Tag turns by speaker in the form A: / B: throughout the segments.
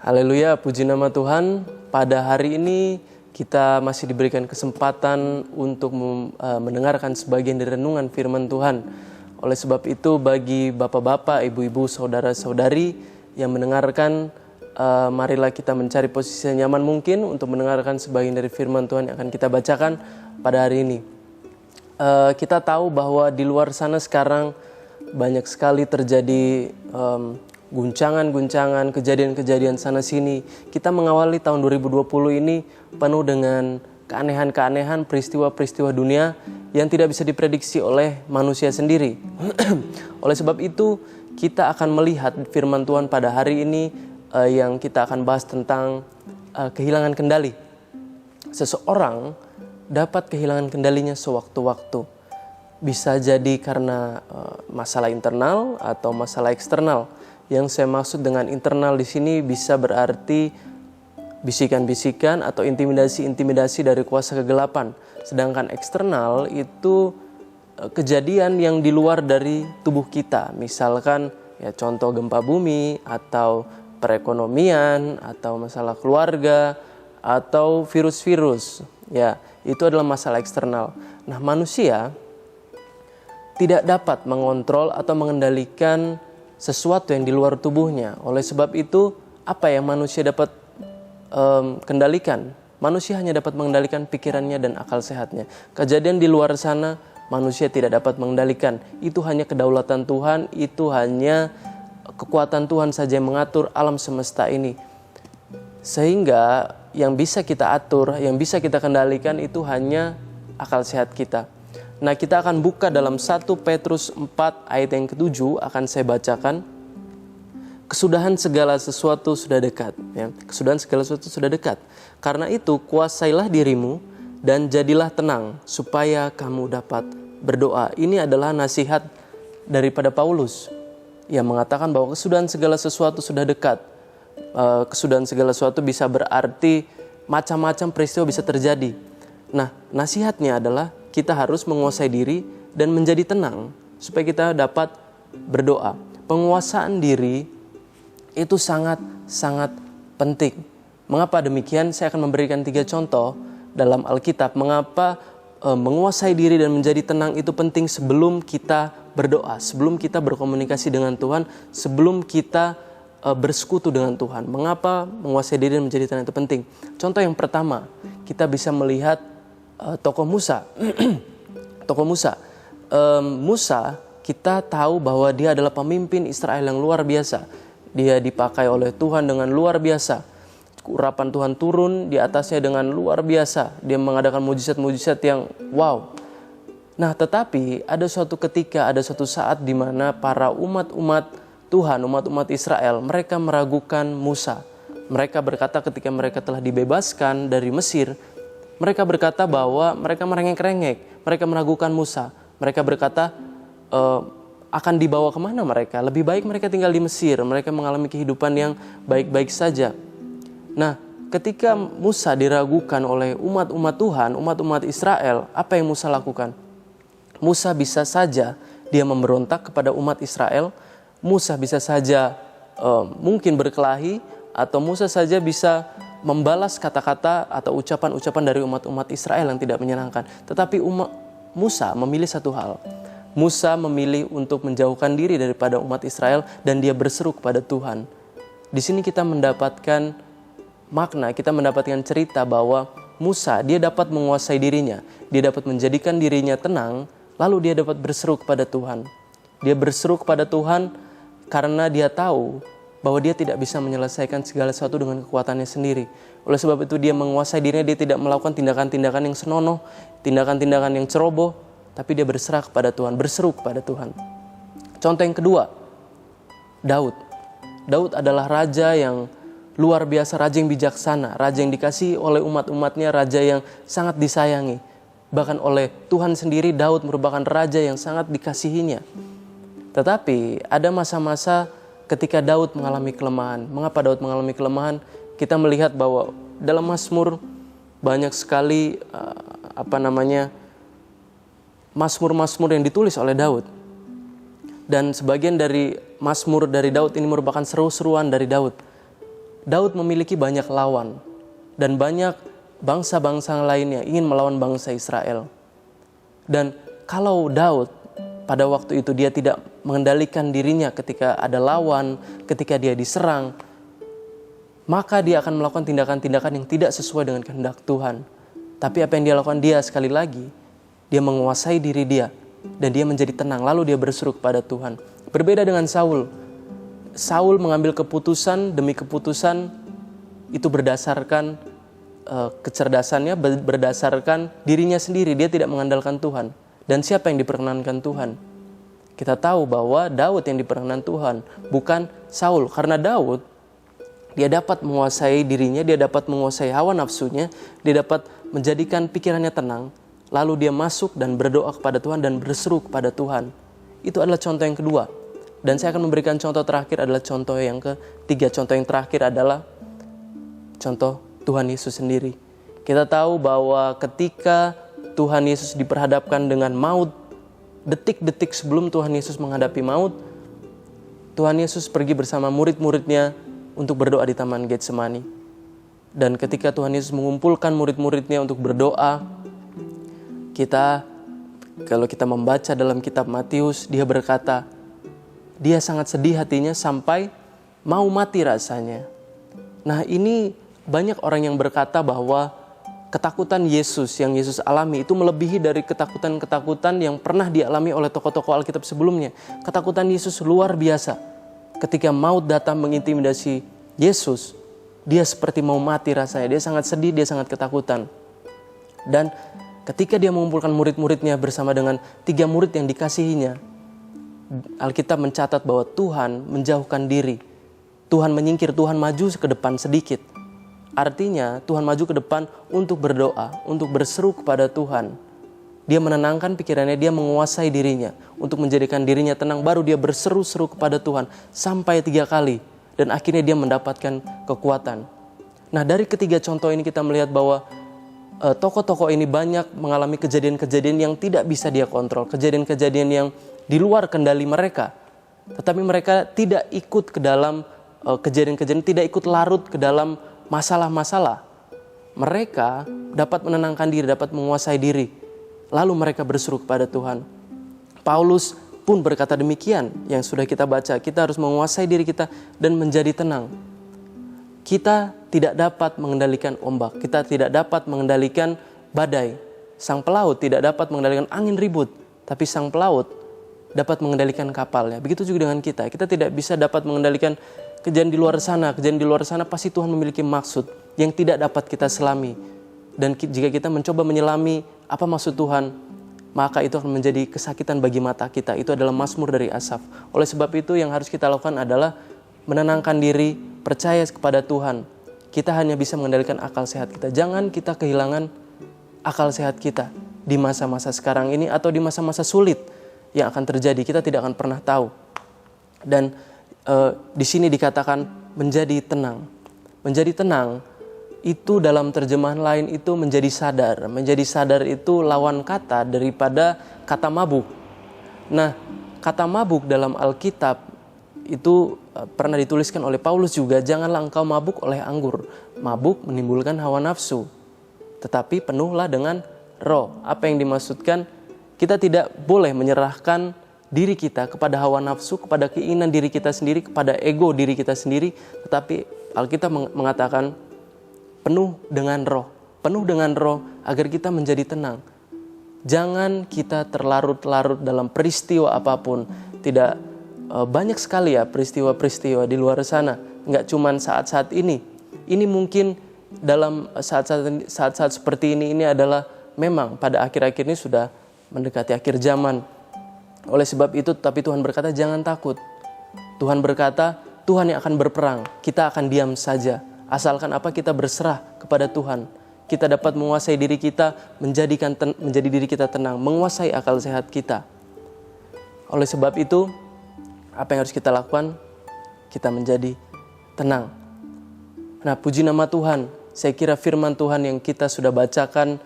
A: Haleluya, puji nama Tuhan. Pada hari ini kita masih diberikan kesempatan untuk mendengarkan sebagian dari renungan firman Tuhan. Oleh sebab itu bagi bapak-bapak, ibu-ibu, saudara-saudari yang mendengarkan, marilah kita mencari posisi yang nyaman mungkin untuk mendengarkan sebagian dari firman Tuhan yang akan kita bacakan pada hari ini. Kita tahu bahwa di luar sana sekarang banyak sekali terjadi guncangan-guncangan, kejadian-kejadian sana-sini. Kita mengawali tahun 2020 ini penuh dengan keanehan-keanehan, peristiwa-peristiwa dunia yang tidak bisa diprediksi oleh manusia sendiri. Oleh sebab itu, kita akan melihat firman Tuhan pada hari ini yang kita akan bahas tentang kehilangan kendali. Seseorang dapat kehilangan kendalinya sewaktu-waktu. Bisa jadi karena masalah internal atau masalah eksternal. Yang saya maksud dengan internal di sini bisa berarti bisikan-bisikan atau intimidasi-intimidasi dari kuasa kegelapan. Sedangkan eksternal itu kejadian yang di luar dari tubuh kita. Misalkan ya contoh gempa bumi atau perekonomian atau masalah keluarga atau virus-virus. Ya, itu adalah masalah eksternal. Nah, manusia tidak dapat mengontrol atau mengendalikan sesuatu yang di luar tubuhnya. Oleh sebab itu, apa yang manusia dapat kendalikan? Manusia hanya dapat mengendalikan pikirannya dan akal sehatnya. Kejadian di luar sana, manusia tidak dapat mengendalikan. Itu hanya kedaulatan Tuhan, itu hanya kekuatan Tuhan saja yang mengatur alam semesta ini. Sehingga yang bisa kita atur, yang bisa kita kendalikan itu hanya akal sehat kita. Nah, kita akan buka dalam 1 Petrus 4 ayat yang ke-7 akan saya bacakan. Kesudahan segala sesuatu sudah dekat. Ya. Kesudahan segala sesuatu sudah dekat. Karena itu kuasailah dirimu dan jadilah tenang supaya kamu dapat berdoa. Ini adalah nasihat daripada Paulus yang mengatakan bahwa kesudahan segala sesuatu sudah dekat. Kesudahan segala sesuatu bisa berarti macam-macam peristiwa bisa terjadi. Nah, nasihatnya adalah kita harus menguasai diri dan menjadi tenang supaya kita dapat berdoa. Penguasaan diri itu sangat penting. Mengapa demikian? Saya akan memberikan 3 contoh dalam Alkitab. Mengapa menguasai diri dan menjadi tenang itu penting sebelum kita berdoa, sebelum kita berkomunikasi dengan Tuhan, sebelum kita bersekutu dengan Tuhan. Mengapa menguasai diri dan menjadi tenang itu penting? Contoh yang pertama, kita bisa melihat tokoh Musa. Tokoh Musa. Musa, kita tahu bahwa dia adalah pemimpin Israel yang luar biasa. Dia dipakai oleh Tuhan dengan luar biasa. Urapan Tuhan turun di atasnya dengan luar biasa. Dia mengadakan mujizat-mujizat yang wow. Nah, tetapi ada suatu ketika, ada suatu saat di mana para umat-umat Tuhan, umat-umat Israel, mereka meragukan Musa. Mereka berkata ketika mereka telah dibebaskan dari Mesir, mereka berkata bahwa mereka merengek-rengek, mereka meragukan Musa. Mereka berkata akan dibawa kemana mereka? Lebih baik mereka tinggal di Mesir, mereka mengalami kehidupan yang baik-baik saja. Nah, ketika Musa diragukan oleh umat-umat Tuhan, umat-umat Israel, apa yang Musa lakukan? Musa bisa saja dia memberontak kepada umat Israel, Musa bisa saja mungkin berkelahi, atau Musa saja bisa membalas kata-kata atau ucapan-ucapan dari umat-umat Israel yang tidak menyenangkan. Tetapi Musa memilih satu hal. Musa memilih untuk menjauhkan diri daripada umat Israel dan dia berseru kepada Tuhan. Di sini kita mendapatkan makna, kita mendapatkan cerita bahwa Musa, dia dapat menguasai dirinya. Dia dapat menjadikan dirinya tenang, lalu dia dapat berseru kepada Tuhan. Dia berseru kepada Tuhan karena dia tahu bahwa dia tidak bisa menyelesaikan segala sesuatu dengan kekuatannya sendiri. Oleh sebab itu dia menguasai dirinya, dia tidak melakukan tindakan-tindakan yang senonoh, tindakan-tindakan yang ceroboh, tapi dia berserah kepada Tuhan, berseru kepada Tuhan. Contoh yang kedua, Daud. Daud adalah raja yang luar biasa, raja yang bijaksana, raja yang dikasihi oleh umat-umatnya, raja yang sangat disayangi. Bahkan oleh Tuhan sendiri, Daud merupakan raja yang sangat dikasihinya. Tetapi ada masa-masa ketika Daud mengalami kelemahan. Mengapa Daud mengalami kelemahan? Kita melihat bahwa dalam Mazmur banyak sekali Mazmur-Mazmur yang ditulis oleh Daud. Dan sebagian dari Mazmur dari Daud ini merupakan seru-seruan dari Daud. Daud memiliki banyak lawan dan banyak bangsa-bangsa lainnya ingin melawan bangsa Israel. Dan kalau Daud pada waktu itu dia tidak mengendalikan dirinya ketika ada lawan, ketika dia diserang, maka dia akan melakukan tindakan-tindakan yang tidak sesuai dengan kehendak Tuhan. Tapi apa yang dia lakukan, dia sekali lagi, dia menguasai diri dia dan dia menjadi tenang, lalu dia berseru kepada Tuhan. Berbeda dengan Saul. Saul mengambil keputusan demi keputusan itu berdasarkan kecerdasannya, berdasarkan dirinya sendiri. Dia tidak mengandalkan Tuhan. Dan siapa yang diperkenankan Tuhan? Kita tahu bahwa Daud yang diperkenankan Tuhan, bukan Saul. Karena Daud, dia dapat menguasai dirinya, dia dapat menguasai hawa nafsunya, dia dapat menjadikan pikirannya tenang, lalu dia masuk dan berdoa kepada Tuhan dan berseru kepada Tuhan. Itu adalah contoh yang kedua. Dan saya akan memberikan contoh terakhir adalah contoh yang ketiga. Contoh yang terakhir adalah contoh Tuhan Yesus sendiri. Kita tahu bahwa ketika Tuhan Yesus diperhadapkan dengan maut, detik-detik sebelum Tuhan Yesus menghadapi maut, Tuhan Yesus pergi bersama murid-muridnya untuk berdoa di Taman Getsemani. Dan ketika Tuhan Yesus mengumpulkan murid-muridnya untuk berdoa, kalau kita membaca dalam kitab Matius, dia berkata, dia sangat sedih hatinya sampai mau mati rasanya. Nah, ini banyak orang yang berkata bahwa ketakutan Yesus yang Yesus alami itu melebihi dari ketakutan-ketakutan yang pernah dialami oleh tokoh-tokoh Alkitab sebelumnya. Ketakutan Yesus luar biasa. Ketika maut datang mengintimidasi Yesus, dia seperti mau mati rasanya. Dia sangat sedih, dia sangat ketakutan. Dan ketika dia mengumpulkan murid-muridnya bersama dengan 3 murid yang dikasihinya, Alkitab mencatat bahwa Tuhan menjauhkan diri. Tuhan menyingkir, Tuhan maju ke depan sedikit. Artinya Tuhan maju ke depan untuk berdoa, untuk berseru kepada Tuhan. Dia menenangkan pikirannya, dia menguasai dirinya untuk menjadikan dirinya tenang, baru dia berseru-seru kepada Tuhan sampai 3 kali. Dan akhirnya dia mendapatkan kekuatan. Nah, dari ketiga contoh ini kita melihat bahwa tokoh-tokoh ini banyak mengalami kejadian-kejadian yang tidak bisa dia kontrol. Kejadian-kejadian yang di luar kendali mereka. Tetapi mereka tidak ikut ke dalam kejadian-kejadian, tidak ikut larut ke dalam masalah-masalah. Mereka dapat menenangkan diri, dapat menguasai diri. Lalu mereka berseru kepada Tuhan. Paulus pun berkata demikian yang sudah kita baca. Kita harus menguasai diri kita dan menjadi tenang. Kita tidak dapat mengendalikan ombak. Kita tidak dapat mengendalikan badai. Sang pelaut tidak dapat mengendalikan angin ribut. Tapi sang pelaut dapat mengendalikan kapalnya. Begitu juga dengan kita. Kita tidak bisa dapat mengendalikan kejadian di luar sana. Kejadian di luar sana pasti Tuhan memiliki maksud yang tidak dapat kita selami. Dan jika kita mencoba menyelami apa maksud Tuhan, maka itu akan menjadi kesakitan bagi mata kita. Itu adalah Mazmur dari Asaf. Oleh sebab itu yang harus kita lakukan adalah menenangkan diri, percaya kepada Tuhan. Kita hanya bisa mengendalikan akal sehat kita. Jangan kita kehilangan akal sehat kita di masa-masa sekarang ini atau di masa-masa sulit yang akan terjadi. Kita tidak akan pernah tahu. Dan di sini dikatakan menjadi tenang. Menjadi tenang itu dalam terjemahan lain itu menjadi sadar. Menjadi sadar itu lawan kata daripada kata mabuk. Nah, kata mabuk dalam Alkitab itu pernah dituliskan oleh Paulus juga. Janganlah engkau mabuk oleh anggur. Mabuk menimbulkan hawa nafsu. Tetapi penuhlah dengan roh. Apa yang dimaksudkan? Kita tidak boleh menyerahkan diri kita kepada hawa nafsu, kepada keinginan diri kita sendiri, kepada ego diri kita sendiri. Tetapi Alkitab mengatakan penuh dengan roh. Penuh dengan roh agar kita menjadi tenang. Jangan kita terlarut-larut dalam peristiwa apapun. Tidak banyak sekali ya peristiwa-peristiwa di luar sana. Enggak cuma saat-saat ini. Ini mungkin dalam saat-saat seperti ini adalah memang pada akhir-akhir ini sudah mendekati akhir zaman. Oleh sebab itu, tapi Tuhan berkata jangan takut. Tuhan berkata Tuhan yang akan berperang. Kita akan diam saja. Asalkan apa? Kita berserah kepada Tuhan. Kita dapat menguasai diri kita, menjadi diri kita tenang, menguasai akal sehat kita. Oleh sebab itu, apa yang harus kita lakukan? Kita menjadi tenang. Nah, puji nama Tuhan. Saya kira firman Tuhan yang kita sudah bacakan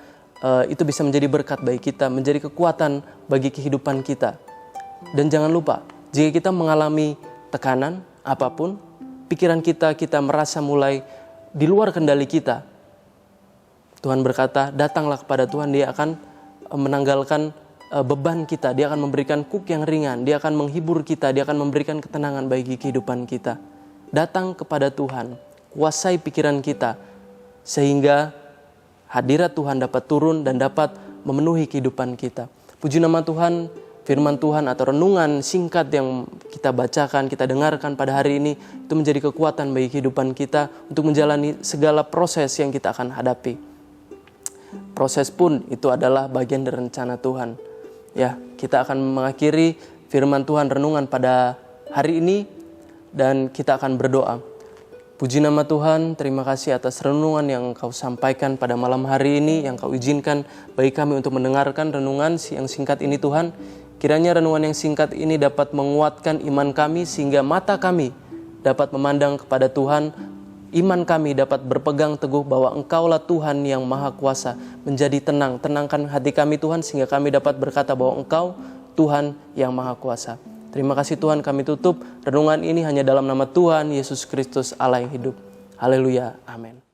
A: itu bisa menjadi berkat bagi kita, menjadi kekuatan bagi kehidupan kita. Dan jangan lupa, jika kita mengalami tekanan apapun, pikiran kita merasa mulai di luar kendali kita, Tuhan berkata, datanglah kepada Tuhan, Dia akan menanggalkan beban kita, Dia akan memberikan kuk yang ringan, Dia akan menghibur kita, Dia akan memberikan ketenangan bagi kehidupan kita. Datang kepada Tuhan, kuasai pikiran kita, sehingga hadirat Tuhan dapat turun dan dapat memenuhi kehidupan kita. Puji nama Tuhan, firman Tuhan atau renungan singkat yang kita bacakan, kita dengarkan pada hari ini, itu menjadi kekuatan bagi kehidupan kita untuk menjalani segala proses yang kita akan hadapi. Proses pun itu adalah bagian dari rencana Tuhan. Ya, kita akan mengakhiri firman Tuhan renungan pada hari ini dan kita akan berdoa. Puji nama Tuhan, terima kasih atas renungan yang Kau sampaikan pada malam hari ini, yang Kau izinkan bagi kami untuk mendengarkan renungan yang singkat ini Tuhan. Kiranya renungan yang singkat ini dapat menguatkan iman kami sehingga mata kami dapat memandang kepada Tuhan. Iman kami dapat berpegang teguh bahwa Engkaulah Tuhan yang Maha Kuasa. Menjadi tenang, tenangkan hati kami Tuhan sehingga kami dapat berkata bahwa Engkau Tuhan yang Maha Kuasa. Terima kasih Tuhan, kami tutup renungan ini hanya dalam nama Tuhan Yesus Kristus Allah yang hidup. Haleluya, amin.